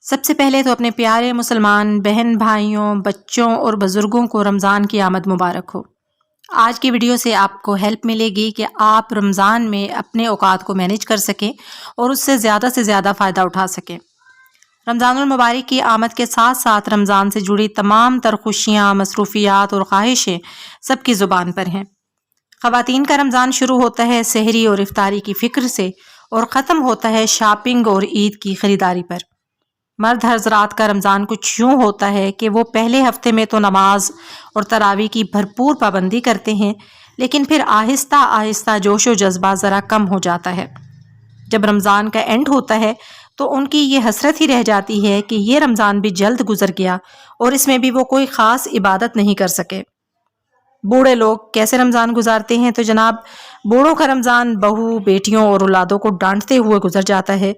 سب سے پہلے تو اپنے پیارے مسلمان بہن بھائیوں، بچوں اور بزرگوں کو رمضان کی آمد مبارک ہو۔ آج کی ویڈیو سے آپ کو ہیلپ ملے گی کہ آپ رمضان میں اپنے اوقات کو مینیج کر سکیں اور اس سے زیادہ فائدہ اٹھا سکیں۔ رمضان المبارک کی آمد کے ساتھ ساتھ رمضان سے جڑی تمام تر خوشیاں، مصروفیات اور خواہشیں سب کی زبان پر ہیں۔ خواتین کا رمضان شروع ہوتا ہے سحری اور افطاری کی فکر سے اور ختم ہوتا ہے شاپنگ اور عید کی خریداری پر۔ مرد حضرات کا رمضان کچھ یوں ہوتا ہے کہ وہ پہلے ہفتے میں تو نماز اور تراویح کی بھرپور پابندی کرتے ہیں، لیکن پھر آہستہ آہستہ جوش و جذبہ ذرا کم ہو جاتا ہے۔ جب رمضان کا اینڈ ہوتا ہے تو ان کی یہ حسرت ہی رہ جاتی ہے کہ یہ رمضان بھی جلد گزر گیا اور اس میں بھی وہ کوئی خاص عبادت نہیں کر سکے۔ بوڑھے لوگ کیسے رمضان گزارتے ہیں؟ تو جناب، بوڑھوں کا رمضان بہو، بیٹیوں اور اولادوں کو ڈانٹتے ہوئے گزر جاتا ہے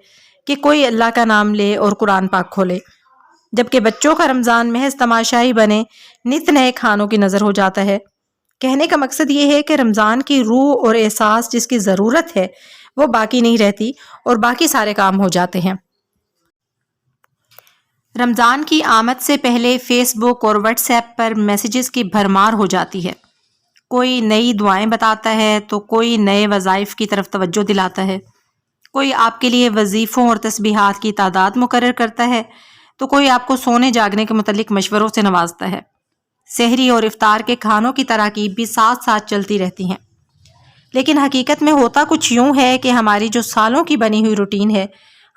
کہ کوئی اللہ کا نام لے اور قرآن پاک کھولے، جبکہ بچوں کا رمضان محض تماشائی بنے نت نئے کھانوں کی نظر ہو جاتا ہے۔ کہنے کا مقصد یہ ہے کہ رمضان کی روح اور احساس جس کی ضرورت ہے وہ باقی نہیں رہتی اور باقی سارے کام ہو جاتے ہیں۔ رمضان کی آمد سے پہلے فیس بک اور واٹس ایپ پر میسیجز کی بھرمار ہو جاتی ہے۔ کوئی نئی دعائیں بتاتا ہے تو کوئی نئے وظائف کی طرف توجہ دلاتا ہے، کوئی آپ کے لیے وظیفوں اور تسبیحات کی تعداد مقرر کرتا ہے تو کوئی آپ کو سونے جاگنے کے متعلق مشوروں سے نوازتا ہے۔ سحری اور افطار کے کھانوں کی تراکیب بھی ساتھ ساتھ چلتی رہتی ہیں، لیکن حقیقت میں ہوتا کچھ یوں ہے کہ ہماری جو سالوں کی بنی ہوئی روٹین ہے،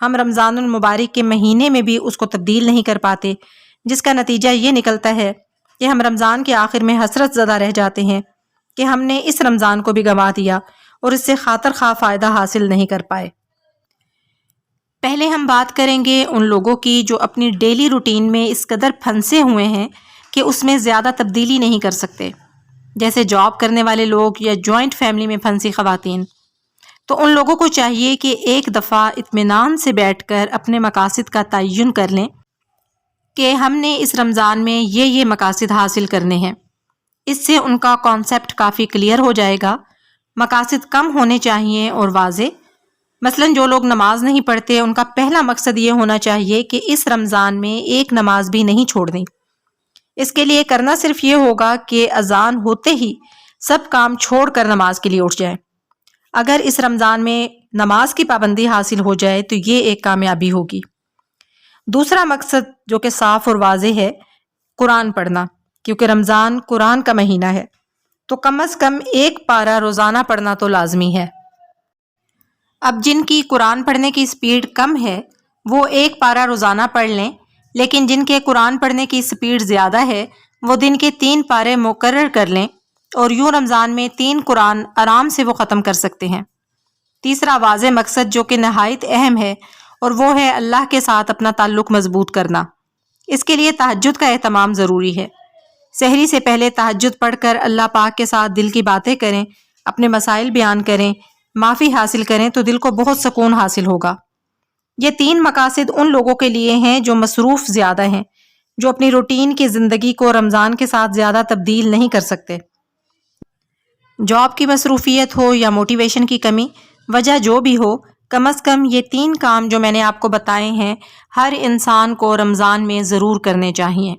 ہم رمضان المبارک کے مہینے میں بھی اس کو تبدیل نہیں کر پاتے، جس کا نتیجہ یہ نکلتا ہے کہ ہم رمضان کے آخر میں حسرت زدہ رہ جاتے ہیں کہ ہم نے اس رمضان کو بھی گنوا دیا اور اس سے خاطر خواہ فائدہ حاصل نہیں کر پائے۔ پہلے ہم بات کریں گے ان لوگوں کی جو اپنی ڈیلی روٹین میں اس قدر پھنسے ہوئے ہیں کہ اس میں زیادہ تبدیلی نہیں کر سکتے، جیسے جاب کرنے والے لوگ یا جوائنٹ فیملی میں پھنسی خواتین۔ تو ان لوگوں کو چاہیے کہ ایک دفعہ اطمینان سے بیٹھ کر اپنے مقاصد کا تعین کر لیں کہ ہم نے اس رمضان میں یہ مقاصد حاصل کرنے ہیں۔ اس سے ان کا کانسیپٹ کافی کلیئر ہو جائے گا۔ مقاصد کم ہونے چاہیے اور واضح۔ مثلا جو لوگ نماز نہیں پڑھتے، ان کا پہلا مقصد یہ ہونا چاہیے کہ اس رمضان میں ایک نماز بھی نہیں چھوڑنی۔ اس کے لیے کرنا صرف یہ ہوگا کہ اذان ہوتے ہی سب کام چھوڑ کر نماز کے لیے اٹھ جائیں۔ اگر اس رمضان میں نماز کی پابندی حاصل ہو جائے تو یہ ایک کامیابی ہوگی۔ دوسرا مقصد جو کہ صاف اور واضح ہے، قرآن پڑھنا، کیونکہ رمضان قرآن کا مہینہ ہے تو کم از کم ایک پارہ روزانہ پڑھنا تو لازمی ہے۔ اب جن کی قرآن پڑھنے کی سپیڈ کم ہے وہ ایک پارہ روزانہ پڑھ لیں، لیکن جن کے قرآن پڑھنے کی سپیڈ زیادہ ہے وہ دن کے 3 پارے مقرر کر لیں اور یوں رمضان میں 3 قرآن آرام سے وہ ختم کر سکتے ہیں۔ تیسرا واضح مقصد جو کہ نہایت اہم ہے اور وہ ہے اللہ کے ساتھ اپنا تعلق مضبوط کرنا۔ اس کے لیے تہجد کا اہتمام ضروری ہے۔ سحری سے پہلے تہجد پڑھ کر اللہ پاک کے ساتھ دل کی باتیں کریں، اپنے مسائل بیان کریں، معافی حاصل کریں تو دل کو بہت سکون حاصل ہوگا۔ یہ 3 مقاصد ان لوگوں کے لیے ہیں جو مصروف زیادہ ہیں، جو اپنی روٹین کی زندگی کو رمضان کے ساتھ زیادہ تبدیل نہیں کر سکتے۔ جاب کی مصروفیت ہو یا موٹیویشن کی کمی، وجہ جو بھی ہو، کم از کم یہ 3 کام جو میں نے آپ کو بتائے ہیں ہر انسان کو رمضان میں ضرور کرنے چاہیے۔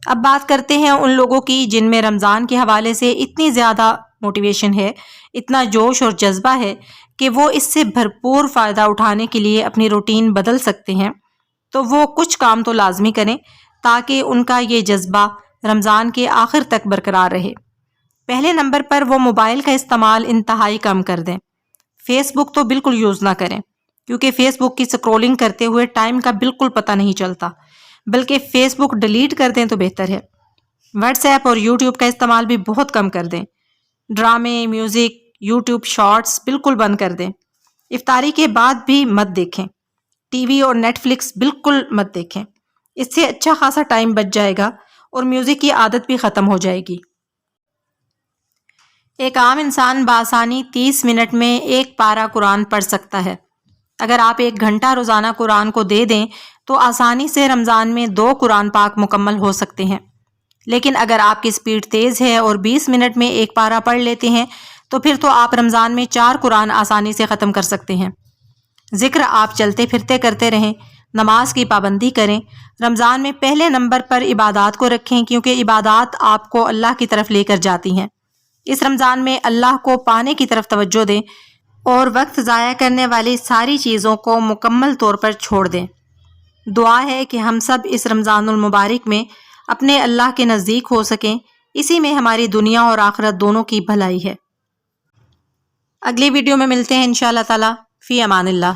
اب بات کرتے ہیں ان لوگوں کی جن میں رمضان کے حوالے سے اتنی زیادہ موٹیویشن ہے، اتنا جوش اور جذبہ ہے کہ وہ اس سے بھرپور فائدہ اٹھانے کے لیے اپنی روٹین بدل سکتے ہیں۔ تو وہ کچھ کام تو لازمی کریں تاکہ ان کا یہ جذبہ رمضان کے آخر تک برقرار رہے۔ پہلے نمبر پر وہ موبائل کا استعمال انتہائی کم کر دیں۔ فیس بک تو بالکل یوز نہ کریں، کیونکہ فیس بک کی سکرولنگ کرتے ہوئے ٹائم کا بالکل پتہ نہیں چلتا، بلکہ فیس بک ڈیلیٹ کر دیں تو بہتر ہے۔ واٹس ایپ اور یوٹیوب کا استعمال بھی بہت کم کر دیں۔ ڈرامے، میوزک، یوٹیوب شارٹس بالکل بند کر دیں۔ افطاری کے بعد بھی مت دیکھیں۔ ٹی وی اور نیٹ فلکس بالکل مت دیکھیں۔ اس سے اچھا خاصا ٹائم بچ جائے گا اور میوزک کی عادت بھی ختم ہو جائے گی۔ ایک عام انسان بآسانی 30 منٹ میں ایک پارہ قرآن پڑھ سکتا ہے۔ اگر آپ 1 گھنٹہ روزانہ قرآن کو دے دیں تو آسانی سے رمضان میں 2 قرآن پاک مکمل ہو سکتے ہیں۔ لیکن اگر آپ کی سپیڈ تیز ہے اور 20 منٹ میں 1 پارہ پڑھ لیتے ہیں تو پھر تو آپ رمضان میں 4 قرآن آسانی سے ختم کر سکتے ہیں۔ ذکر آپ چلتے پھرتے کرتے رہیں، نماز کی پابندی کریں۔ رمضان میں پہلے نمبر پر عبادات کو رکھیں کیونکہ عبادات آپ کو اللہ کی طرف لے کر جاتی ہیں۔ اس رمضان میں اللہ کو پانے کی طرف توجہ دیں اور وقت ضائع کرنے والی ساری چیزوں کو مکمل طور پر چھوڑ دیں۔ دعا ہے کہ ہم سب اس رمضان المبارک میں اپنے اللہ کے نزدیک ہو سکیں، اسی میں ہماری دنیا اور آخرت دونوں کی بھلائی ہے۔ اگلی ویڈیو میں ملتے ہیں انشاءاللہ تعالی۔ فی امان اللہ۔